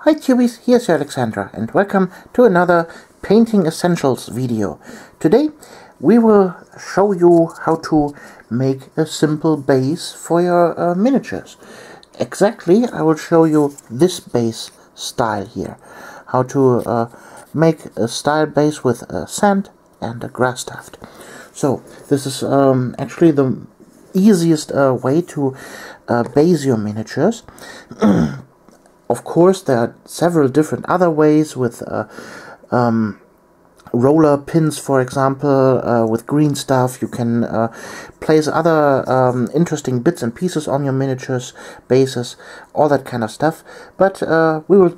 Hi cubies, here's Alexandra and welcome to another Painting Essentials video. Today we will show you how to make a simple base for your miniatures. Exactly, I will show you this base style here. How to make a style base with sand and a grass tuft. So this is actually the easiest way to base your miniatures. Of course, there are several different other ways with roller pins, for example, with green stuff. You can place other interesting bits and pieces on your miniatures, bases, all that kind of stuff. But we will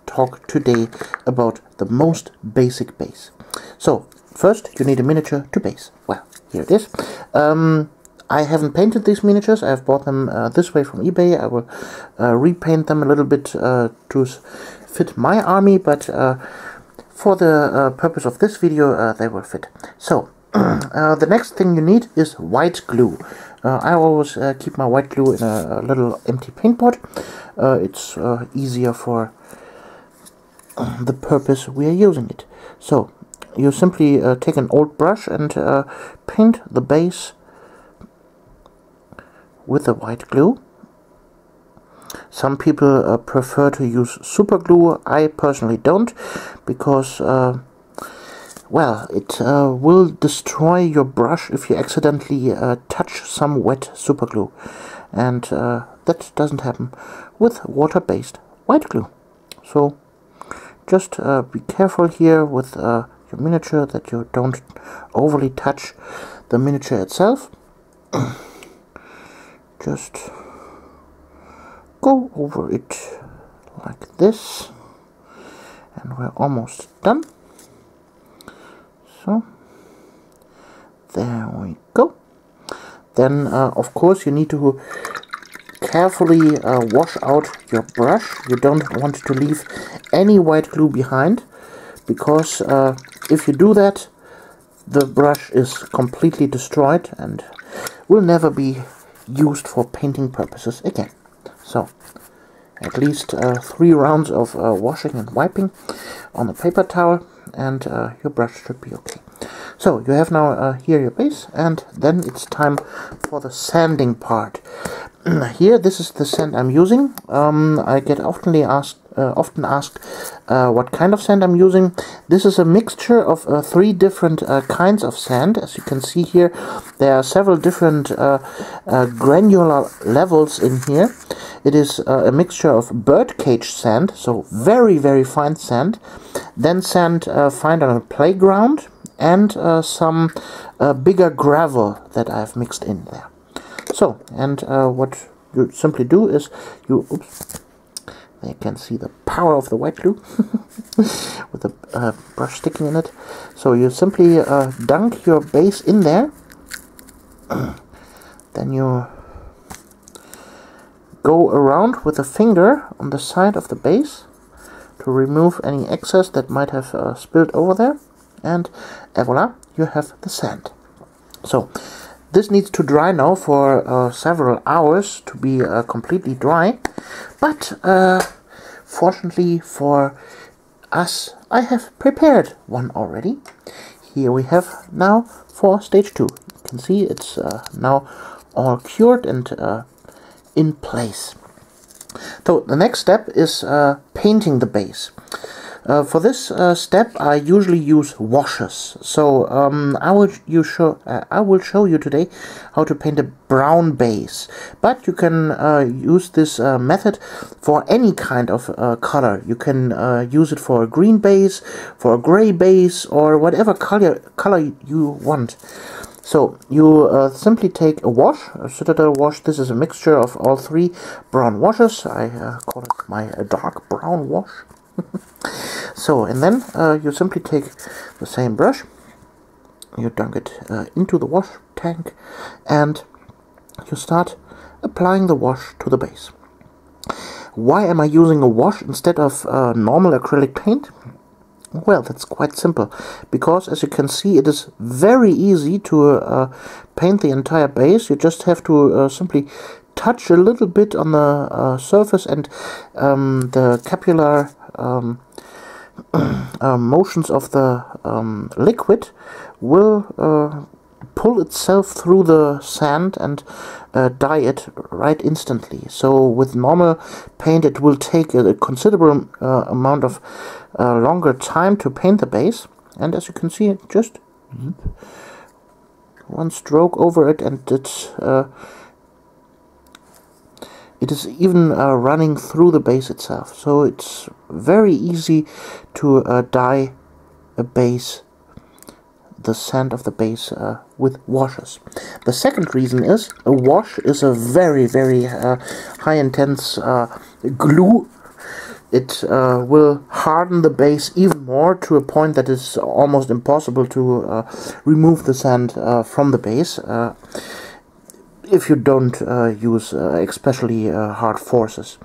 talk today about the most basic base. So, first you need a miniature to base. Well, here it is. I haven't painted these miniatures. I have bought them this way from eBay. I will repaint them a little bit to fit my army, but for the purpose of this video, they will fit. So, the next thing you need is white glue. I always keep my white glue in a little empty paint pot. It's easier for the purpose we are using it. So, you simply take an old brush and paint the base with the white glue. Some people prefer to use super glue. I personally don't, because well, it will destroy your brush if you accidentally touch some wet super glue, and that doesn't happen with water-based white glue. So just be careful here with your miniature that you don't overly touch the miniature itself. Just go over it like this, and we're almost done. So there we go. Then of course you need to carefully wash out your brush. You don't want to leave any white glue behind, because if you do that, the brush is completely destroyed and will never be used for painting purposes again. So at least 3 rounds of washing and wiping on the paper towel, and your brush should be okay. So you have now here your base, and then it's time for the sanding part. Here, this is the sand I'm using. I get often asked what kind of sand I'm using. This is a mixture of 3 different kinds of sand. As you can see here, there are several different granular levels in here. It is a mixture of birdcage sand, so very, very fine sand, then sand found on a playground, and some bigger gravel that I've mixed in there. So, and what you simply do is you, oops, you can see the power of the white glue with the brush sticking in it. So you simply dunk your base in there, then you go around with a finger on the side of the base to remove any excess that might have spilled over there, and voila, you have the sand. So this needs to dry now for several hours to be completely dry, but fortunately for us, I have prepared one already. Here we have now for stage 2. You can see it's now all cured and in place. So the next step is painting the base. For this step, I usually use washes. So I will show you today how to paint a brown base. But you can use this method for any kind of color. You can use it for a green base, for a gray base, or whatever color you want. So you simply take a wash, a Citadel wash. This is a mixture of all 3 brown washes. I call it my dark brown wash. So, and then you simply take the same brush, you dunk it into the wash tank, and you start applying the wash to the base. Why am I using a wash instead of normal acrylic paint? Well, that's quite simple, because as you can see, it is very easy to paint the entire base. You just have to simply touch a little bit on the surface, and the capillary motions of the liquid will pull itself through the sand and dye it right instantly. So with normal paint it will take a considerable amount of longer time to paint the base, and as you can see, just one stroke over it and it is even running through the base itself. So it's very easy to dye a base, the sand of the base, with washes. The second reason is a wash is a very, very high intense glue. It will harden the base even more, to a point that it's almost impossible to remove the sand from the base if you don't use especially hard forces.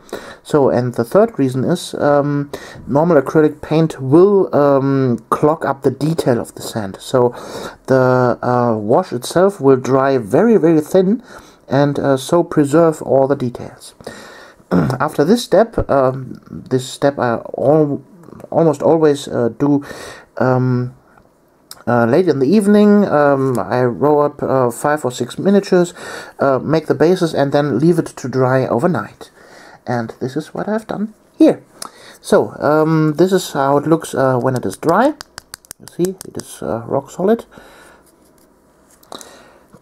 So, and the third reason is normal acrylic paint will clog up the detail of the sand. So the wash itself will dry very, very thin, and so preserve all the details. After this step I almost always do late in the evening. I roll up 5 or 6 miniatures, make the bases, and then leave it to dry overnight. And this is what I've done here. So this is how it looks when it is dry. You see, it is rock solid.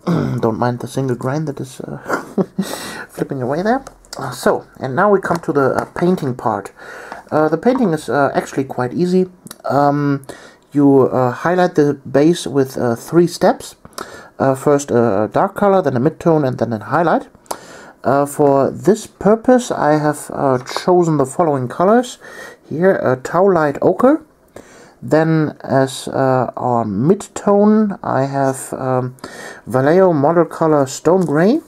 Don't mind the single grain that is flipping away there. So, and now we come to the painting part. The painting is actually quite easy. You highlight the base with 3 steps. First a dark color, then a midtone, and then a highlight. For this purpose I have chosen the following colors. Here, Tau-Light Ochre. Then as our midtone I have Vallejo Model Color Stone Grey.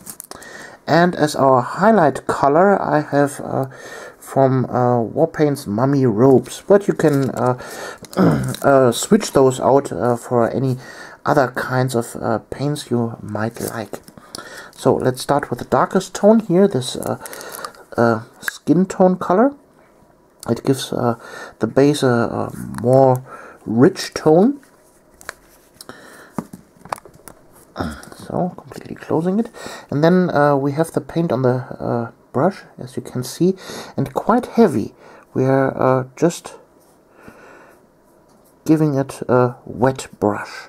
And as our highlight color I have from Warpaint's Mummy Robes. But you can switch those out for any other kinds of paints you might like. So let's start with the darkest tone here, this skin tone color. It gives the base a more rich tone. So, completely closing it. And then we have the paint on the brush, as you can see, and quite heavy. We are just giving it a wet brush.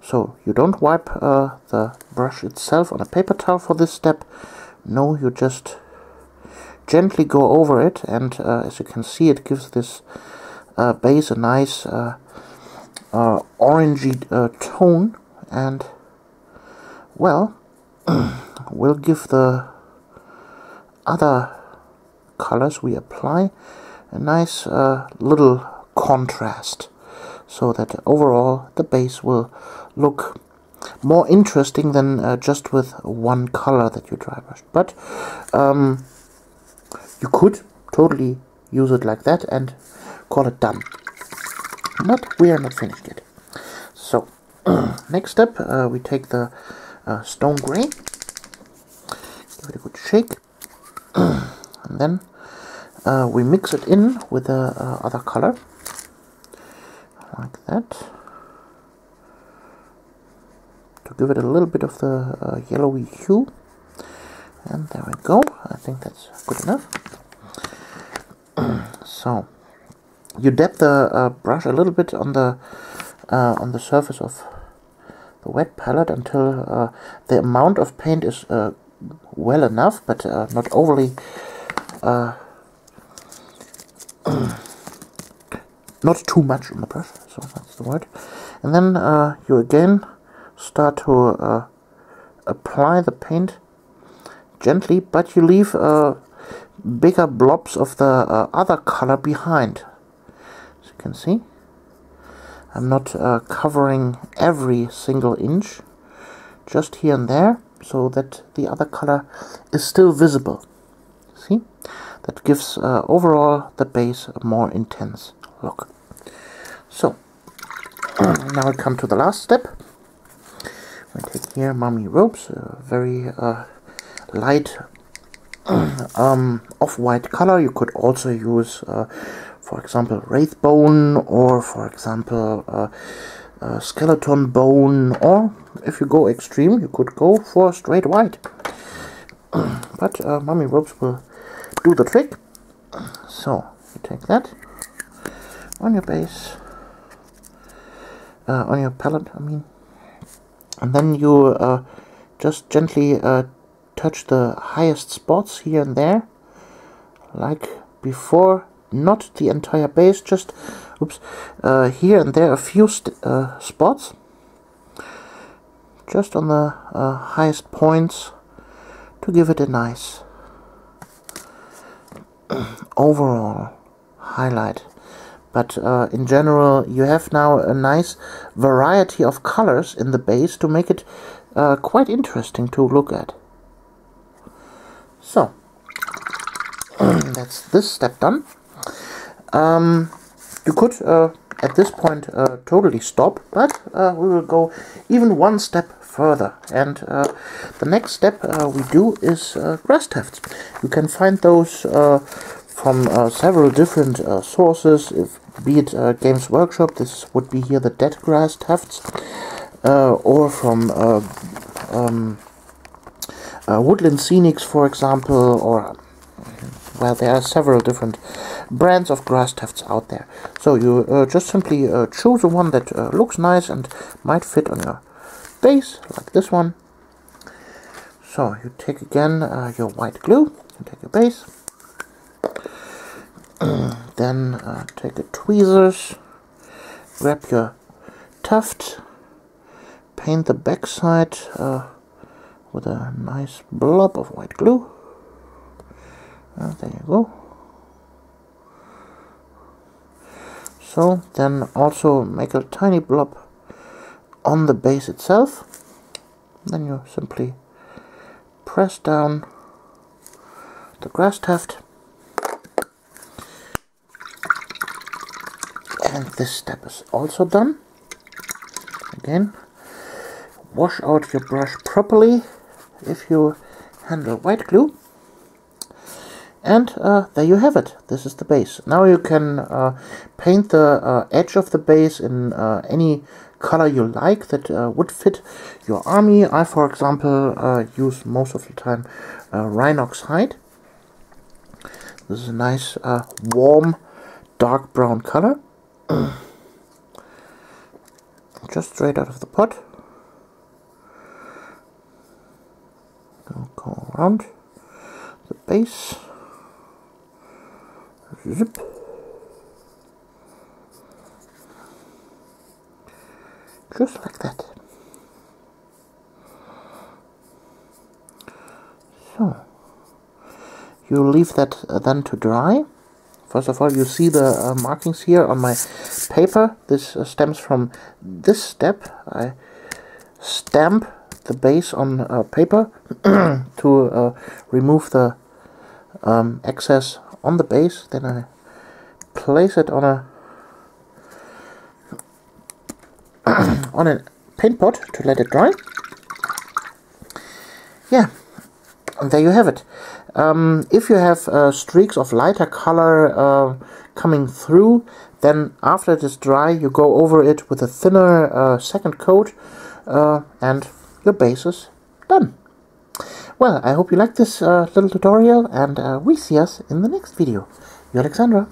So, you don't wipe the brush itself on a paper towel for this step. No, you just gently go over it, and as you can see, it gives this base a nice orangey tone, and well, we'll give the other colors we apply a nice little contrast, so that overall the base will look more interesting than just with one color that you dry brushed. But you could totally use it like that and call it done. But we are not finished yet. So, next step, we take the stone grey, give it a good shake, and then we mix it in with the other color, like that, to give it a little bit of the yellowy hue. And there we go. I think that's good enough. So you dab the brush a little bit on the surface of the wet palette until the amount of paint is well enough, but not overly not too much on the brush. So that's the word. And then you again start to apply the paint gently, but you leave bigger blobs of the other color behind. As you can see, I'm not covering every single inch, just here and there, so that the other color is still visible. See? That gives overall the base a more intense look. So, now I come to the last step. I take here Mummy Robes, very light off-white color. You could also use, for example, wraith bone, or for example, skeleton bone, or if you go extreme, you could go for straight white. But mummy ropes will do the trick. So you take that on your base, on your palette, I mean, and then you just gently touch the highest spots here and there, like before. Not the entire base, just here and there a few spots, just on the highest points, to give it a nice overall highlight. But in general, you have now a nice variety of colors in the base to make it quite interesting to look at. So that's this step done. You could at this point totally stop, but we will go even one step further, and the next step we do is grass tufts. You can find those from several different sources, be it Games Workshop. This would be here the dead grass tufts, or from Woodland Scenics, for example, or well, there are several different brands of grass tufts out there. So you just simply choose one that looks nice and might fit on your base, like this one. So you take again your white glue, you take your base, then take the tweezers, grab your tuft, paint the backside with a nice blob of white glue. There you go. So then also make a tiny blob on the base itself. Then you simply press down the grass tuft, and this step is also done. Again, wash out your brush properly if you handle white glue. And there you have it. This is the base. Now you can paint the edge of the base in any color you like that would fit your army. I, for example, use most of the time Rhinox hide. This is a nice warm dark brown color. Just straight out of the pot. Go around the base. Zip. Just like that. So you leave that then to dry. First of all, you see the markings here on my paper. This stems from this step. I stamp the base on paper to remove the excess on the base. Then I place it on a on a paint pot to let it dry. Yeah, and there you have it. If you have streaks of lighter color coming through, then after it is dry, you go over it with a thinner second coat, and your base is done. Well, I hope you liked this little tutorial, and we see us in the next video. You're Alexandra.